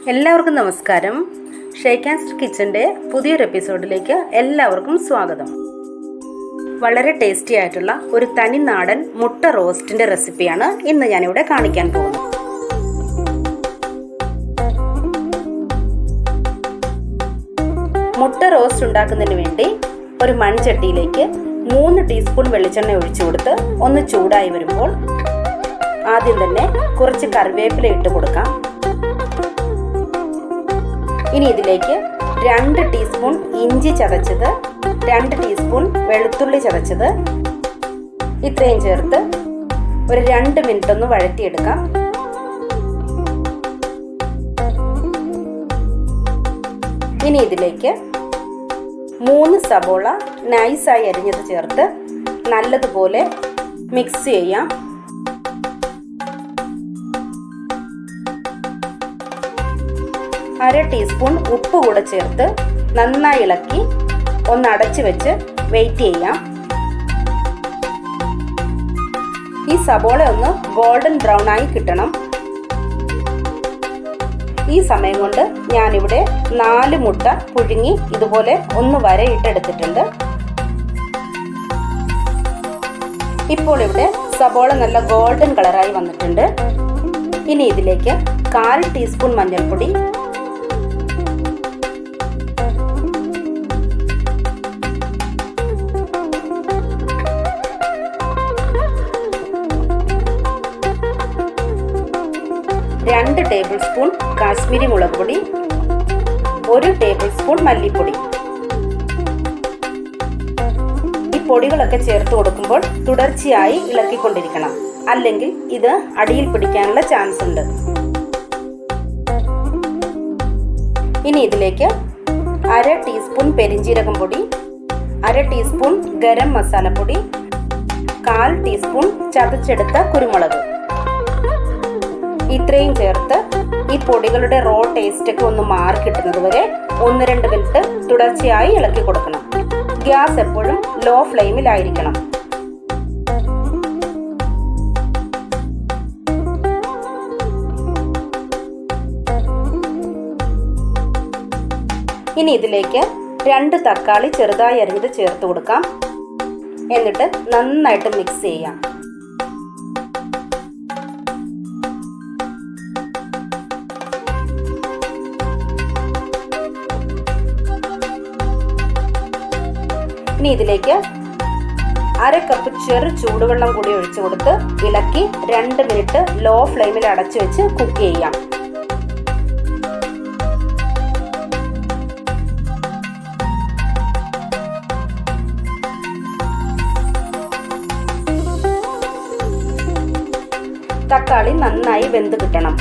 എല്ലാവർക്കും നമസ്കാരം. ഷെയ്ക്കാൻസ് കിച്ചൻ്റെ പുതിയൊരു എപ്പിസോഡിലേക്ക് എല്ലാവർക്കും സ്വാഗതം. വളരെ ടേസ്റ്റി ആയിട്ടുള്ള ഒരു തനി നാടൻ മുട്ട റോസ്റ്റിൻ്റെ റെസിപ്പിയാണ് ഇന്ന് ഞാനിവിടെ കാണിക്കാൻ പോകുന്നത്. മുട്ട റോസ്റ്റ് ഉണ്ടാക്കുന്നതിന് വേണ്ടി ഒരു മൺചട്ടിയിലേക്ക് 3 ടീസ്പൂൺ വെളിച്ചെണ്ണ ഒഴിച്ചു കൊടുത്ത് ഒന്ന് ചൂടായി വരുമ്പോൾ ആദ്യം തന്നെ കുറച്ച് കറിവേപ്പില ഇട്ട് കൊടുക്കാം. ഇനി ഇതിലേക്ക് 2 ടീസ്പൂൺ ഇഞ്ചി ചതച്ചത്, 2 ടീസ്പൂൺ വെളുത്തുള്ളി ചതച്ചത് ഇത്രയും ചേർത്ത് ഒരു 2 മിനിറ്റ് ഒന്ന് വഴറ്റിയെടുക്കാം. ഇനി ഇതിലേക്ക് 3 സബോള നൈസായി അരിഞ്ഞത് ചേർത്ത് നല്ലതുപോലെ മിക്സ് ചെയ്യാം. അര ടീസ്പൂൺ ഉപ്പ് കൂടെ ചേർത്ത് നന്നായി ഇളക്കി ഒന്ന് അടച്ചു വെച്ച് വെയിറ്റ് ചെയ്യാം. ഈ സബോള ഒന്ന് ഗോൾഡൻ ബ്രൗൺ ആയി കിട്ടണം. ഈ സമയം കൊണ്ട് ഞാനിവിടെ 4 മുട്ട പുഴുങ്ങി ഇതുപോലെ ഒന്ന് വരയിട്ടെടുത്തിട്ടുണ്ട്. ഇപ്പോൾ ഇവിടെ സബോള നല്ല ഗോൾഡൻ കളറായി വന്നിട്ടുണ്ട്. ഇനി ഇതിലേക്ക് 1/4 ടീസ്പൂൺ മഞ്ഞൾപ്പൊടി, 2 ടേബിൾ സ്പൂൺ കാശ്മീരി മുളക് പൊടി, 1 ടേബിൾ സ്പൂൺ മല്ലിപ്പൊടി. ഈ പൊടികളൊക്കെ ചേർത്ത് കൊടുക്കുമ്പോൾ തുടർച്ചയായി ഇളക്കിക്കൊണ്ടിരിക്കണം, അല്ലെങ്കിൽ ഇത് അടിയിൽ പിടിക്കാനുള്ള ചാൻസ് ഉണ്ട്. ഇനി ഇതിലേക്ക് 1/2 ടീസ്പൂൺ പെരിഞ്ജീരകം പൊടി, 1/2 ടീസ്പൂൺ ഗരം മസാലപ്പൊടി, 1/4 ടീസ്പൂൺ ചതച്ചെടുത്ത കുരുമുളക് ഇത്രയും ചേർത്ത് ഈ പൊടികളുടെ റോ ടേസ്റ്റ് ഒക്കെ ഒന്ന് മാറി കിട്ടുന്നത് വരെ 1-2 മിനിറ്റ് തുടർച്ചയായി ഇളക്കി കൊടുക്കണം. ഗ്യാസ് എപ്പോഴും ലോ ഫ്ലെയിമിലായിരിക്കണം. ഇനി ഇതിലേക്ക് 2 തക്കാളി ചെറുതായി അരിഞ്ഞത് ചേർത്ത് കൊടുക്കാം. എന്നിട്ട് നന്നായിട്ട് മിക്സ് ചെയ്യാം. ഇനി ഇതിലേക്ക് 1/2 കപ്പ് ചെറു ചൂടുവെള്ളം കൂടി ഒഴിച്ചു കൊടുത്ത് ഇളക്കി 2 മിനിറ്റ് ലോ ഫ്ലെയിമിൽ അടച്ചു വെച്ച് കുക്ക് ചെയ്യാം. തക്കാളി നന്നായി വെന്ത് കിട്ടണം.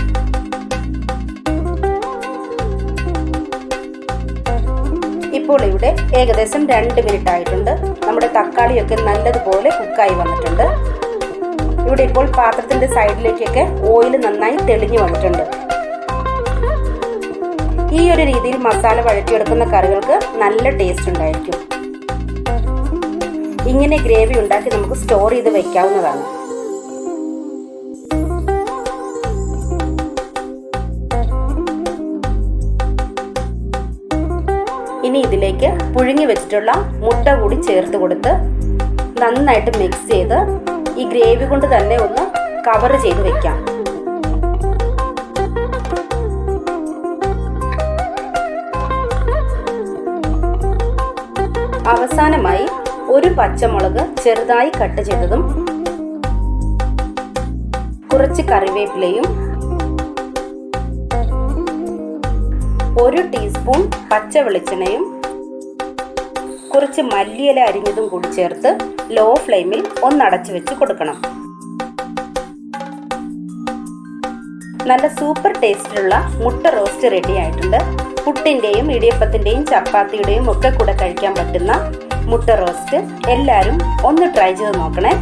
ഇപ്പോൾ ഇവിടെ ഏകദേശം 2 മിനിറ്റ് ആയിട്ടുണ്ട്. നമ്മുടെ തക്കാളിയൊക്കെ നല്ലതുപോലെ കുക്കായി വന്നിട്ടുണ്ട്. ഇവിടെ ഇപ്പോൾ പാത്രത്തിന്റെ സൈഡിലേക്കൊക്കെ ഓയിൽ നന്നായി തെളിഞ്ഞു വന്നിട്ടുണ്ട്. ഈ ഒരു രീതിയിൽ മസാല വഴറ്റിയെടുക്കുന്ന കറികൾക്ക് നല്ല ടേസ്റ്റ് ഉണ്ടായിരിക്കും. ഇങ്ങനെ ഗ്രേവി ഉണ്ടാക്കി നമുക്ക് സ്റ്റോർ ചെയ്ത് വെക്കാവുന്നതാണ്. ഇനി ഇതിലേക്ക് പുഴുങ്ങി വെച്ചിട്ടുള്ള മുട്ട കൂടി ചേർത്ത് കൊടുത്ത് നന്നായിട്ട് മിക്സ് ചെയ്ത് ഈ ഗ്രേവി കൊണ്ട് തന്നെ ഒന്ന് കവർ ചെയ്ത് വെക്കാം. അവസാനമായി 1 പച്ചമുളക് ചെറുതായി കട്ട് ചെയ്തതും കുറച്ച് കറിവേപ്പിലയും 1 ടീസ്പൂൺ പച്ച വെളിച്ചെണ്ണയും കുറച്ച് മല്ലിയില അരിഞ്ഞതും കൂടി ചേർത്ത് ലോ ഫ്ലെയിമിൽ ഒന്ന് അടച്ചു വെച്ച് കൊടുക്കണം. നല്ല സൂപ്പർ ടേസ്റ്റിലുള്ള മുട്ട റോസ്റ്റ് റെഡി ആയിട്ടുണ്ട്. പുട്ടിൻ്റെയും ഇടിയപ്പത്തിൻ്റെയും ചപ്പാത്തിയുടെയും ഒക്കെ കൂടെ കഴിക്കാൻ പറ്റുന്ന മുട്ട റോസ്റ്റ് എല്ലാവരും ഒന്ന് ട്രൈ ചെയ്ത് നോക്കണേ.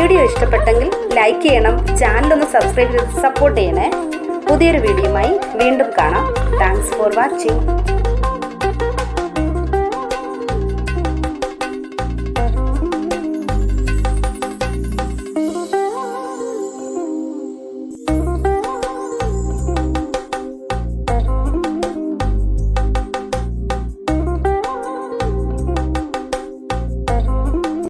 വീഡിയോ ഇഷ്ടപ്പെട്ടെങ്കിൽ ലൈക്ക് ചെയ്യണം, ചാനലൊന്ന് സബ്സ്ക്രൈബ് ചെയ്ത് സപ്പോർട്ട് ചെയ്യണേ. പുതിയൊരു വീഡിയോയുമായി വീണ്ടും കാണാം. Thanks for watching.